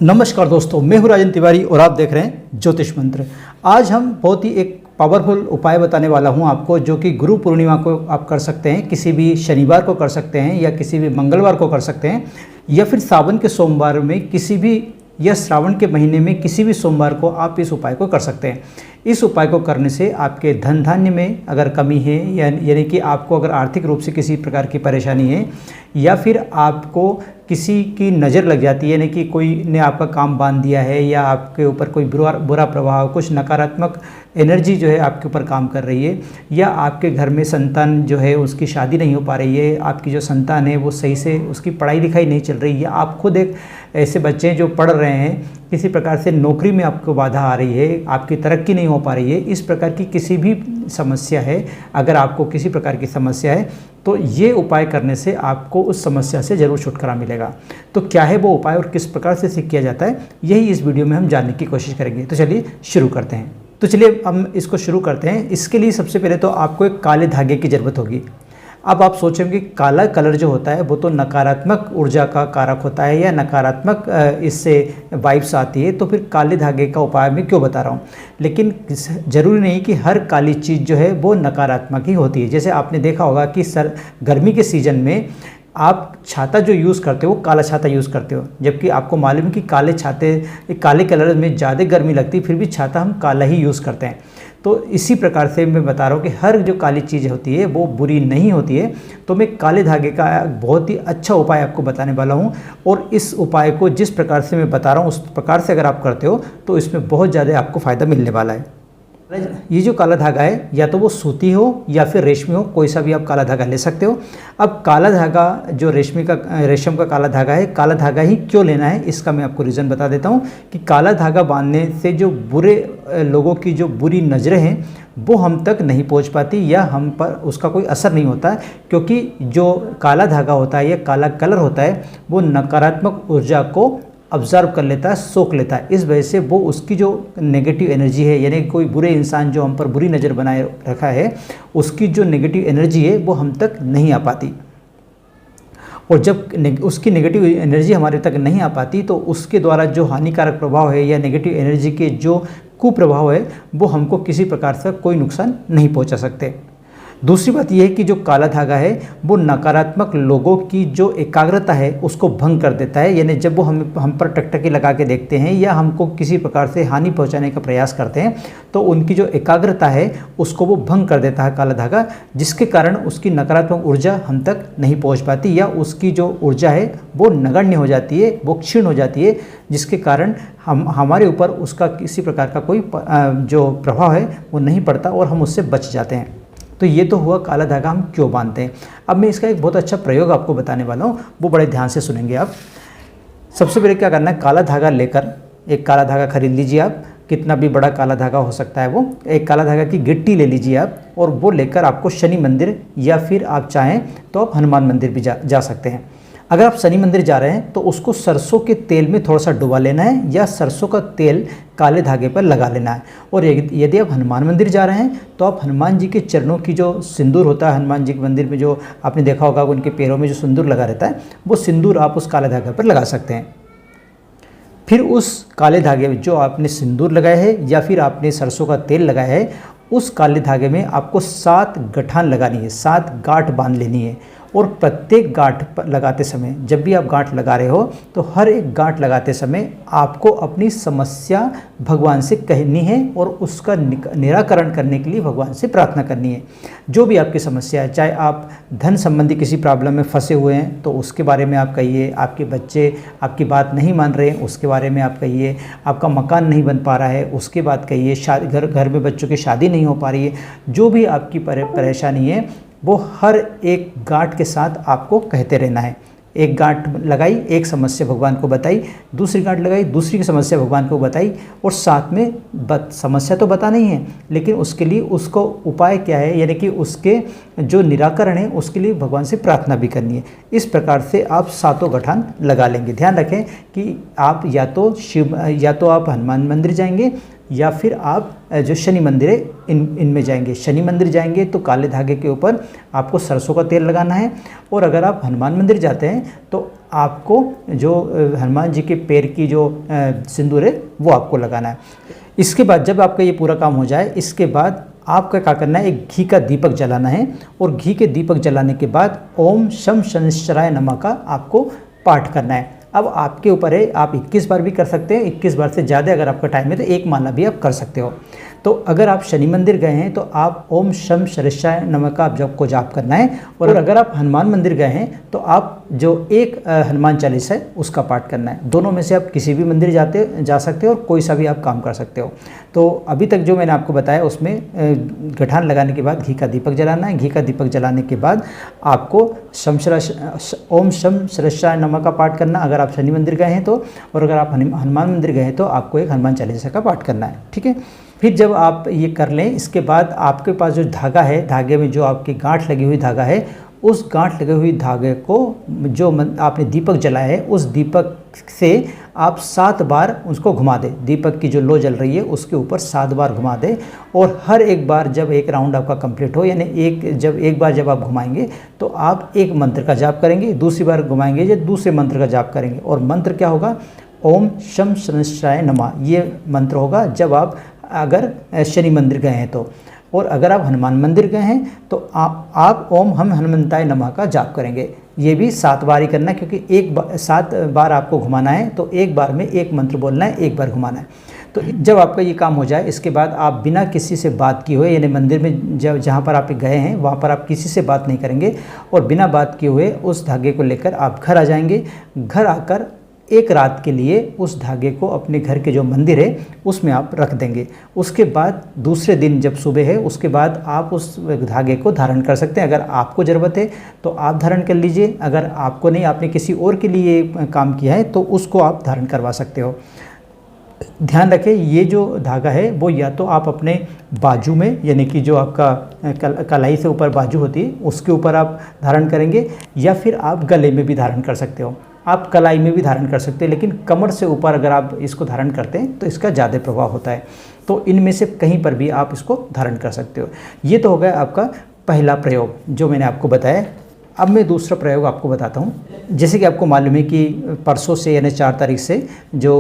नमस्कार दोस्तों, मैं हूं राजन तिवारी और आप देख रहे हैं ज्योतिष मंत्र। आज हम बहुत ही एक पावरफुल उपाय बताने वाला हूं आपको, जो कि गुरु पूर्णिमा को आप कर सकते हैं, किसी भी शनिवार को कर सकते हैं या किसी भी मंगलवार को कर सकते हैं, या फिर सावन के सोमवार में किसी भी या श्रावण के महीने में किसी भी सोमवार को आप इस उपाय को कर सकते हैं। इस उपाय को करने से आपके धन धान्य में अगर कमी है यानी कि आपको अगर आर्थिक रूप से किसी प्रकार की परेशानी है, या फिर आपको किसी की नज़र लग जाती है, यानी कि कोई ने आपका काम बांध दिया है, या आपके ऊपर कोई बुरा प्रभाव, कुछ नकारात्मक एनर्जी जो है आपके ऊपर काम कर रही है, या आपके घर में संतान जो है उसकी शादी नहीं हो पा रही है, आपकी जो संतान है वो सही से उसकी पढ़ाई लिखाई नहीं चल रही है, आप खुद एक ऐसे बच्चे हैं जो पढ़ रहे हैं, किसी प्रकार से नौकरी में आपको बाधा आ रही है, आपकी तरक्की नहीं हो पा रही है, इस प्रकार की किसी भी समस्या है, अगर आपको किसी प्रकार की समस्या है तो ये उपाय करने से आपको उस समस्या से ज़रूर छुटकारा मिलेगा। तो क्या है वो उपाय और किस प्रकार से इसे किया जाता है, यही इस वीडियो में हम जानने की कोशिश करेंगे। तो चलिए शुरू करते हैं। तो चलिए हम इसको शुरू करते हैं। इसके लिए सबसे पहले तो आपको एक काले धागे की ज़रूरत होगी। अब आप सोचेंगे काला कलर जो होता है वो तो नकारात्मक ऊर्जा का कारक होता है, या नकारात्मक इससे वाइब्स आती है, तो फिर काले धागे का उपाय मैं क्यों बता रहा हूँ। लेकिन ज़रूरी नहीं कि हर काली चीज़ जो है वो नकारात्मक ही होती है। जैसे आपने देखा होगा कि गर्मी के सीज़न में आप छाता जो यूज़ करते हो वो काला छाता यूज़ करते हो, जबकि आपको मालूम है कि काले कलर में ज़्यादा गर्मी लगती है, फिर भी छाता हम काला ही यूज़ करते हैं। तो इसी प्रकार से मैं बता रहा हूँ कि हर जो काली चीज़ होती है वो बुरी नहीं होती है। तो मैं काले धागे का बहुत ही अच्छा उपाय आपको बताने वाला हूँ, और इस उपाय को जिस प्रकार से मैं बता रहा हूँ उस प्रकार से अगर आप करते हो तो इसमें बहुत ज़्यादा आपको फ़ायदा मिलने वाला है। ये जो काला धागा है, या तो वो सूती हो या फिर रेशमी हो, कोई सा भी आप काला धागा ले सकते हो। अब काला धागा जो रेशम का काला धागा है, काला धागा ही क्यों लेना है इसका मैं आपको रीज़न बता देता हूँ कि काला धागा बांधने से जो बुरे लोगों की जो बुरी नज़रें हैं वो हम तक नहीं पहुँच पाती, या हम पर उसका कोई असर नहीं होता, क्योंकि जो काला धागा होता है या काला कलर होता है वो नकारात्मक ऊर्जा को ऑब्जर्व कर लेता है, सोख लेता है। इस वजह से वो उसकी जो नेगेटिव एनर्जी है, यानी कोई बुरे इंसान जो हम पर बुरी नज़र बनाए रखा है, उसकी जो नेगेटिव एनर्जी है वो हम तक नहीं आ पाती। और जब उसकी नेगेटिव एनर्जी हमारे तक नहीं आ पाती तो उसके द्वारा जो हानिकारक प्रभाव है या नेगेटिव एनर्जी के जो कुप्रभाव है वो हमको किसी प्रकार से कोई नुकसान नहीं पहुंचा सकते। दूसरी बात यह है कि जो काला धागा है वो नकारात्मक लोगों की जो एकाग्रता है उसको भंग कर देता है, यानी जब वो हम पर टकटकी लगा के देखते हैं या हमको किसी प्रकार से हानि पहुंचाने का प्रयास करते हैं तो उनकी जो एकाग्रता है उसको वो भंग कर देता है काला धागा, जिसके कारण उसकी नकारात्मक ऊर्जा हम तक नहीं पहुंच पाती, या उसकी जो ऊर्जा है वो नगण्य हो जाती है, वो क्षीण हो जाती है, जिसके कारण हमारे ऊपर उसका किसी प्रकार का कोई जो प्रभाव है वो नहीं पड़ता और हम उससे बच जाते हैं। तो ये तो हुआ काला धागा हम क्यों बांधते हैं। अब मैं इसका एक बहुत अच्छा प्रयोग आपको बताने वाला हूँ, वो बड़े ध्यान से सुनेंगे आप। सबसे पहले क्या करना है, काला धागा लेकर एक काला धागा खरीद लीजिए आप, कितना भी बड़ा काला धागा हो सकता है वो। एक काला धागा की गिट्टी ले लीजिए आप, और वो लेकर आपको शनि मंदिर या फिर आप चाहें तो आप हनुमान मंदिर भी जा सकते हैं। अगर आप शनि मंदिर जा रहे हैं तो उसको सरसों के तेल में थोड़ा सा डुबा लेना है, या सरसों का तेल काले धागे पर लगा लेना है। और यदि आप हनुमान मंदिर जा रहे हैं तो आप हनुमान जी के चरणों की जो सिंदूर होता है, हनुमान जी के मंदिर में जो आपने देखा होगा उनके पैरों में जो सिंदूर लगा रहता है, वो सिंदूर आप उस काले धागे पर लगा सकते हैं। फिर उस काले धागे में जो आपने सिंदूर लगाया है या फिर आपने सरसों का तेल लगाया है, उस काले धागे में आपको 7 गठान लगानी है, 7 गांठ बांध लेनी है। और प्रत्येक गांठ लगाते समय, जब भी आप गांठ लगा रहे हो तो हर एक गांठ लगाते समय आपको अपनी समस्या भगवान से कहनी है और उसका निराकरण करने के लिए भगवान से प्रार्थना करनी है। जो भी आपकी समस्या है, चाहे आप धन संबंधी किसी प्रॉब्लम में फंसे हुए हैं तो उसके बारे में आप कहिए, आपके बच्चे आपकी बात नहीं मान रहे हैं उसके बारे में आप कहिए, आपका मकान नहीं बन पा रहा है उसके बात कहिए, घर में बच्चों की शादी नहीं हो पा रही है, जो भी आपकी परेशानी है वो हर एक गांठ के साथ आपको कहते रहना है। एक गांठ लगाई, एक समस्या भगवान को बताई, दूसरी गांठ लगाई, दूसरी की समस्या भगवान को बताई, और साथ में समस्या तो बताना ही है, लेकिन उसके लिए उसको उपाय क्या है, यानी कि उसके जो निराकरण है उसके लिए भगवान से प्रार्थना भी करनी है। इस प्रकार से आप 7 गठान लगा लेंगे। ध्यान रखें कि आप या तो आप हनुमान मंदिर जाएंगे या फिर आप जो शनि मंदिर है इनमें जाएंगे। शनि मंदिर जाएंगे तो काले धागे के ऊपर आपको सरसों का तेल लगाना है। और अगर आप हनुमान मंदिर जाते हैं तो आपको जो हनुमान जी के पैर की जो सिंदूर है वो आपको लगाना है। इसके बाद जब आपका ये पूरा काम हो जाए, इसके बाद आपका क्या करना है, एक घी का दीपक जलाना है। और घी के दीपक जलाने के बाद ओम शम शनिश्चराय नमः का आपको पाठ करना है। अब आपके ऊपर है, आप 21 बार भी कर सकते हैं, 21 बार से ज़्यादा अगर आपका टाइम है तो एक माला भी आप कर सकते हो। तो अगर आप शनि मंदिर गए हैं तो आप ओम शम शनिश्चराय नमः का जप को जाप करना है। और अगर आप हनुमान मंदिर गए हैं तो आप जो एक हनुमान चालीसा है उसका पाठ करना है। दोनों में से आप किसी भी मंदिर जा सकते हो और कोई सा भी आप काम कर सकते हो। तो अभी तक जो मैंने आपको बताया उसमें गठान लगाने के बाद घी का दीपक जलाना है। घी का दीपक जलाने के बाद आपको ओम शम शनिश्चराय नमः का पाठ करना अगर आप शनि मंदिर गए हैं तो। और अगर आप हनुमान मंदिर गए हैं तो आपको एक हनुमान चालीसा का पाठ करना है। ठीक है। फिर जब आप ये कर लें, इसके बाद आपके पास जो धागा है, धागे में जो आपकी गांठ लगी हुई धागा है, उस गांठ लगी हुई धागे को जो आपने दीपक जलाया है उस दीपक से आप 7 बार उसको घुमा दें। दीपक की जो लो जल रही है उसके ऊपर 7 बार घुमा दें। और हर एक बार जब एक राउंड आपका कंप्लीट हो, यानी एक बार जब आप घुमाएंगे तो आप एक मंत्र का जाप करेंगे, दूसरी बार घुमाएंगे या दूसरे मंत्र का जाप करेंगे। और मंत्र क्या होगा, ओम शम शनिश्चराय नमः, ये मंत्र होगा जब आप अगर शनि मंदिर गए हैं तो। और अगर आप हनुमान मंदिर गए हैं तो आप ओम हम हनुमंताय नमः का जाप करेंगे। ये भी 7 बार ही करना है, क्योंकि 7 बार आपको घुमाना है तो एक बार में एक मंत्र बोलना है, एक बार घुमाना है। तो जब आपका ये काम हो जाए, इसके बाद आप बिना किसी से बात किए हुए, यानी मंदिर में जहाँ पर आप गए हैं वहाँ पर आप किसी से बात नहीं करेंगे और बिना बात किए हुए उस धागे को लेकर आप घर आ जाएंगे। घर आकर एक रात के लिए उस धागे को अपने घर के जो मंदिर है उसमें आप रख देंगे। उसके बाद दूसरे दिन जब सुबह है उसके बाद आप उस धागे को धारण कर सकते हैं। अगर आपको ज़रूरत है तो आप धारण कर लीजिए, अगर आपको नहीं, आपने किसी और के लिए काम किया है तो उसको आप धारण करवा सकते हो। ध्यान रखें, ये जो धागा है वो या तो आप अपने बाजू में, यानी कि जो आपका कलाई से ऊपर बाजू होती है उसके ऊपर आप धारण करेंगे, या फिर आप गले में भी धारण कर सकते हो। आप कलाई में भी धारण कर सकते हैं, लेकिन कमर से ऊपर अगर आप इसको धारण करते हैं तो इसका ज़्यादा प्रभाव होता है। तो इनमें से कहीं पर भी आप इसको धारण कर सकते हो। ये तो हो गया आपका पहला प्रयोग जो मैंने आपको बताया। अब मैं दूसरा प्रयोग आपको बताता हूँ। जैसे कि आपको मालूम है कि परसों से यानी 4 तारीख से जो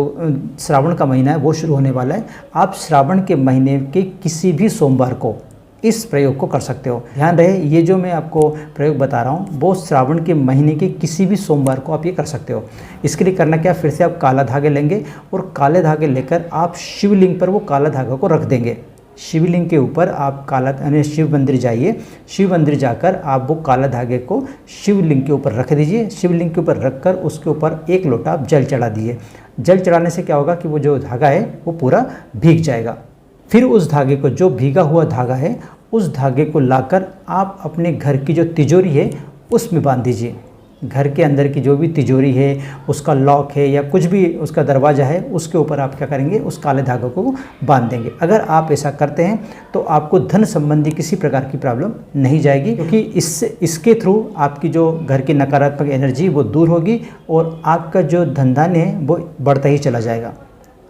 श्रावण का महीना है वो शुरू होने वाला है। आप श्रावण के महीने के किसी भी सोमवार को इस प्रयोग को कर सकते हो। ध्यान रहे, ये जो मैं आपको प्रयोग बता रहा हूँ वो श्रावण के महीने के किसी भी सोमवार को आप ये कर सकते हो। इसके लिए करना क्या, फिर से आप काला धागे लेंगे और काले धागे लेकर आप शिवलिंग पर वो काला धागा को रख देंगे। शिवलिंग के ऊपर आप यानी शिव मंदिर जाइए, शिव मंदिर जाकर आप वो काला धागे को शिवलिंग के ऊपर रख दीजिए। शिवलिंग के ऊपर रखकर उसके ऊपर 1 लोटा आप जल चढ़ा दीजिए। जल चढ़ाने से क्या होगा कि वो जो धागा है वो पूरा भीग जाएगा। फिर उस धागे को, जो भीगा हुआ धागा है, उस धागे को लाकर आप अपने घर की जो तिजोरी है उसमें बांध दीजिए। घर के अंदर की जो भी तिजोरी है, उसका लॉक है या कुछ भी उसका दरवाज़ा है, उसके ऊपर आप क्या करेंगे, उस काले धागे को बांध देंगे। अगर आप ऐसा करते हैं तो आपको धन संबंधी किसी प्रकार की प्रॉब्लम नहीं जाएगी, क्योंकि इसके थ्रू आपकी जो घर की नकारात्मक एनर्जी वो दूर होगी और आपका जो धन-धान्य है वो बढ़ता ही चला जाएगा।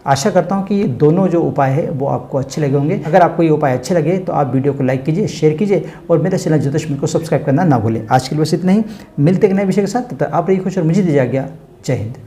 आशा करता हूँ कि ये दोनों जो उपाय है वो आपको अच्छे लगे होंगे। अगर आपको ये उपाय अच्छे लगे तो आप वीडियो को लाइक कीजिए, शेयर कीजिए और मेरे चैनल ज्योतिष मित्र को सब्सक्राइब करना ना भूलें। आज के लिए बस इतना ही, मिलते एक नए विषय के साथ। तब तक आप रहिए खुश और मुझे दीजिए आज्ञा। जय हिंद।